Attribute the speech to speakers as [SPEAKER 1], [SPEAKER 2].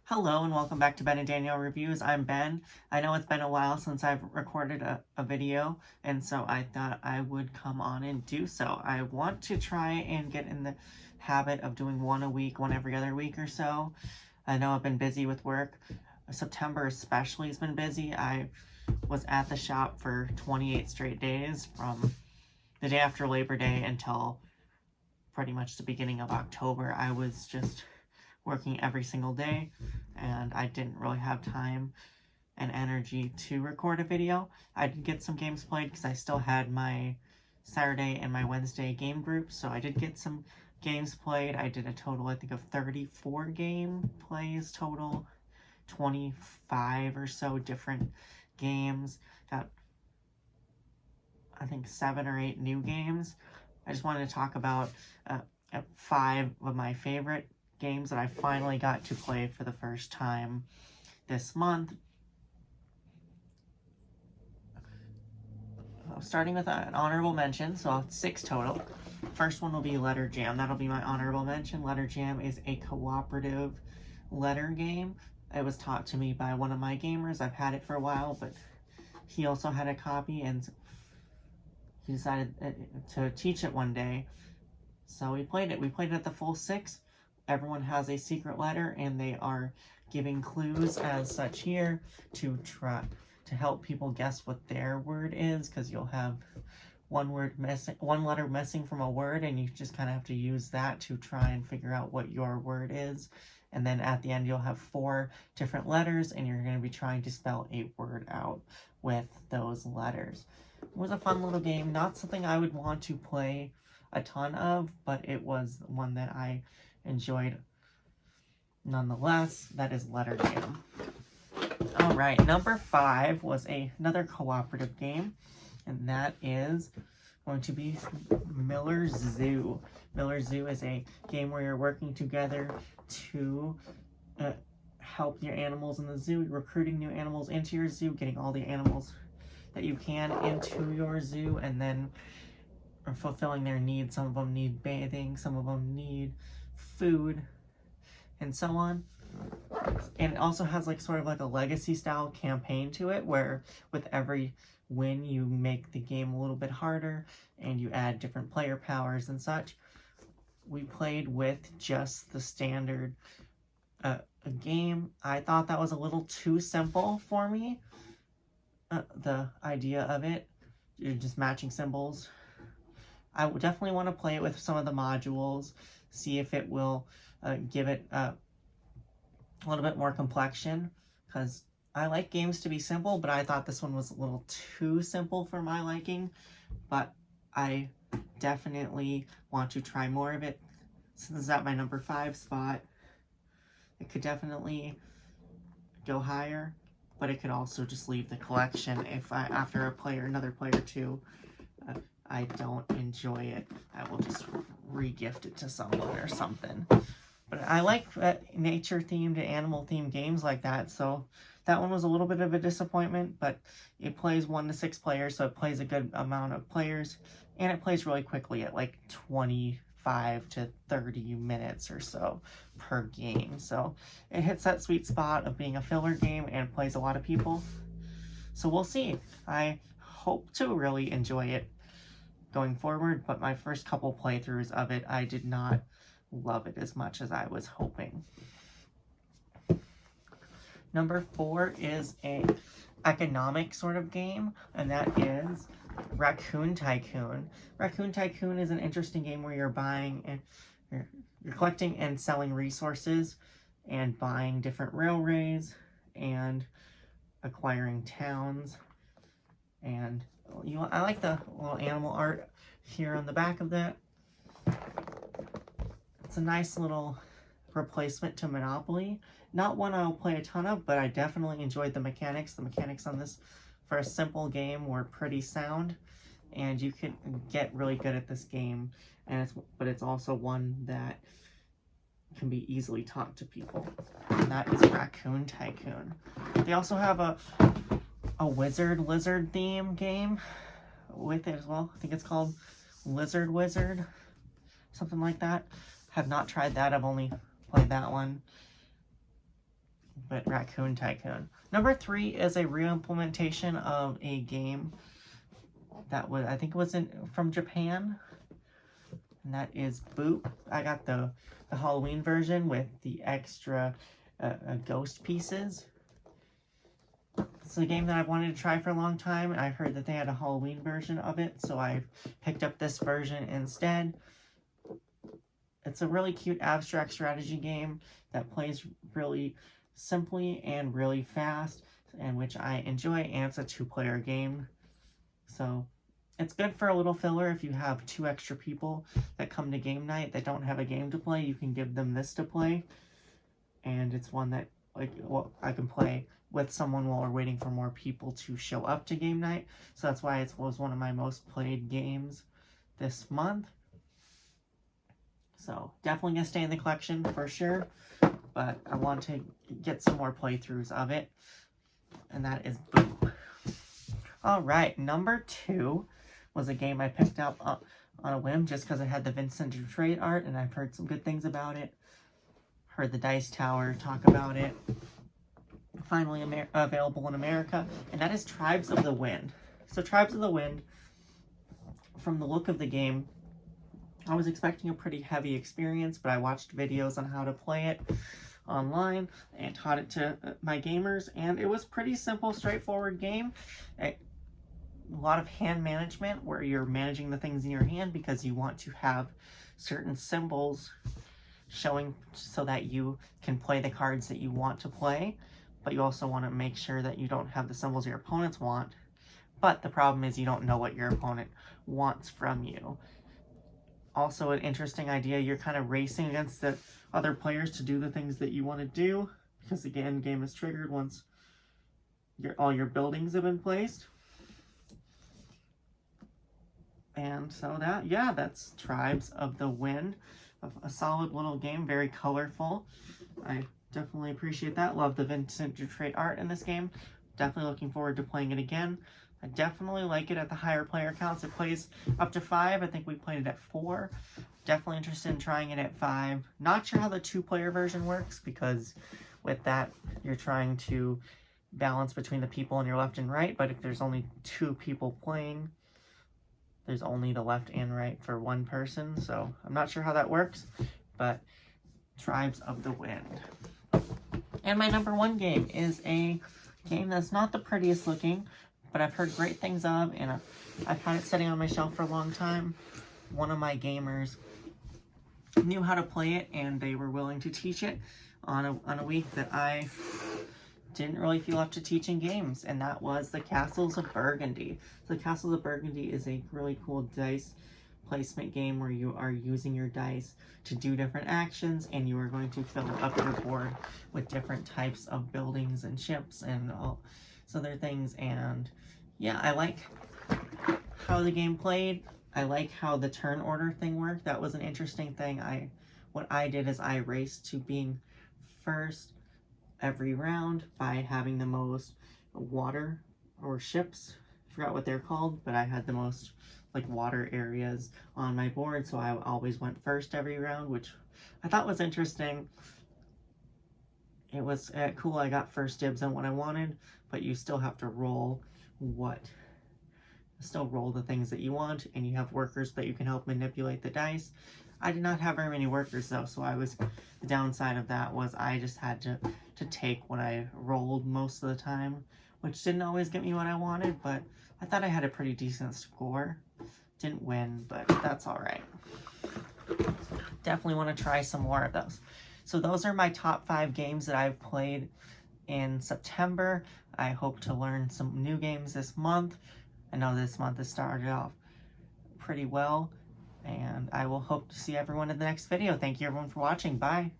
[SPEAKER 1] Hello and welcome back to Ben and Danielle Reviews. I'm Ben. I know it's been a while since I've recorded a video, and so I thought I would come on and do so. I want to try and get in the habit of doing one a week, one every other week or so. I know I've been busy with work. September especially has been busy. I was at the shop for 28 straight days from the day after Labor Day until pretty much the beginning of October. I was just working every single day, and I didn't really have time and energy to record a video. I did get some games played because I still had my Saturday and my Wednesday game groups, so I did get some games played. I did a total, I think, of 34 game plays total, 25 or so different games. Got, I think, 7 or 8 new games. I just wanted to talk about 5 of my favorite games that I finally got to play for the first time this month. Starting with an honorable mention, so 6 total. First one will be Letter Jam. That'll be my honorable mention. Letter Jam is a cooperative letter game. It was taught to me by one of my gamers. I've had it for a while, but he also had a copy, and he decided to teach it one day. So we played it. We played it at the full 6. Everyone has a secret letter, and they are giving clues as such here to try to help people guess what their word is, because you'll have one letter missing from a word, and you just kind of have to use that to try and figure out what your word is. And then at the end, you'll have 4 different letters, and you're going to be trying to spell a word out with those letters. It was a fun little game, not something I would want to play a ton of, but it was one that I enjoyed nonetheless. That is Letter Jam. Alright, number 5 was another cooperative game, and that is going to be Miller's Zoo. Miller's Zoo is a game where you're working together to help your animals in the zoo, recruiting new animals into your zoo, getting all the animals that you can into your zoo, and then fulfilling their needs. Some of them need bathing, some of them need food, and so on. And it also has like sort of like a legacy style campaign to it, where with every win you make the game a little bit harder and you add different player powers and such. We played with just the standard game. I thought that was a little too simple for me. The idea of it, you're just matching symbols. I would definitely want to play it with some of the modules, see if it will give it a little bit more complexion, because I like games to be simple, but I thought this one was a little too simple for my liking. But I definitely want to try more of it. Since it's at my number 5 spot, it could definitely go higher, but it could also just leave the collection if after another player or two, I don't enjoy it. I will just re-gift it to someone or something. But I like nature-themed and animal-themed games like that, so that one was a little bit of a disappointment, but it plays 1 to 6 players, so it plays a good amount of players, and it plays really quickly at like 25 to 30 minutes or so per game. So it hits that sweet spot of being a filler game and plays a lot of people. So we'll see. I hope to really enjoy it going forward, but my first couple playthroughs of it, I did not love it as much as I was hoping. Number 4 is a economic sort of game, and that is Raccoon Tycoon. Raccoon Tycoon is an interesting game where you're buying and you're collecting and selling resources and buying different railways and acquiring towns. And I like the little animal art here on the back of that. It's a nice little replacement to Monopoly. Not one I'll play a ton of, but I definitely enjoyed the mechanics. The mechanics on this for a simple game were pretty sound, and you can get really good at this game. But it's also one that can be easily taught to people, and that is Raccoon Tycoon. They also have a lizard theme game with it as well. I think it's called Lizard Wizard, something like that. Have not tried that. I've only played that one. but Raccoon Tycoon. Number 3 is a re-implementation of a game that was, I think it was from Japan, and that is Boop. I got the Halloween version with the extra ghost pieces. It's a game that I've wanted to try for a long time, and I heard that they had a Halloween version of it, so I picked up this version instead. It's a really cute abstract strategy game that plays really simply and really fast, and which I enjoy, and it's a 2-player game. So it's good for a little filler if you have 2 extra people that come to game night that don't have a game to play. You can give them this to play, and it's one that I can play with someone while we're waiting for more people to show up to game night. So that's why it was one of my most played games this month. So definitely gonna stay in the collection for sure, but I want to get some more playthroughs of it, and that is Boop. All right, number 2 was a game I picked up on a whim just because it had the Vincent Dutrait art, and I've heard some good things about it. Heard the Dice Tower talk about it. Finally available in America, and that is Tribes of the Wind. So Tribes of the Wind, from the look of the game, I was expecting a pretty heavy experience, but I watched videos on how to play it online and taught it to my gamers, and it was pretty simple, straightforward game. A lot of hand management where you're managing the things in your hand because you want to have certain symbols showing so that you can play the cards that you want to play, but you also want to make sure that you don't have the symbols your opponents want. But the problem is you don't know what your opponent wants from you. Also an interesting idea, you're kind of racing against the other players to do the things that you want to do, because the end game is triggered once all your buildings have been placed. And so that's Tribes of the Wind. A solid little game, very colorful. I definitely appreciate that. Love the Vincent Dutrait art in this game. Definitely looking forward to playing it again. I definitely like it at the higher player counts. It plays up to 5. I think we played it at 4. Definitely interested in trying it at 5. Not sure how the 2-player version works, because with that, you're trying to balance between the people on your left and right, but if there's only 2 people playing, there's only the left and right for one person, so I'm not sure how that works, but Tribes of the Wind. And my number 1 game is a game that's not the prettiest looking, but I've heard great things of, and I've had it sitting on my shelf for a long time. One of my gamers knew how to play it, and they were willing to teach it on a week that I didn't really feel up to teaching games, and that was the Castles of Burgundy. So the Castles of Burgundy is a really cool dice placement game where you are using your dice to do different actions, and you are going to fill up your board with different types of buildings and ships and all other things. And yeah, I like how the game played. I like how the turn order thing worked. That was an interesting thing. What I did is I raced to being first every round by having the most water or ships. I forgot what they're called, but I had the most water areas on my board, so I always went first every round, which I thought was interesting. It was cool. I got first dibs on what I wanted, but you still have to roll the things that you want, and you have workers that you can help manipulate the dice. I did not have very many workers though, so the downside of that was I just had to take what I rolled most of the time, which didn't always get me what I wanted, but I thought I had a pretty decent score. Didn't win, but that's all right. Definitely want to try some more of those. So those are my top 5 games that I've played in September. I hope to learn some new games this month. I know this month has started off pretty well, and I will hope to see everyone in the next video. Thank you everyone for watching. Bye.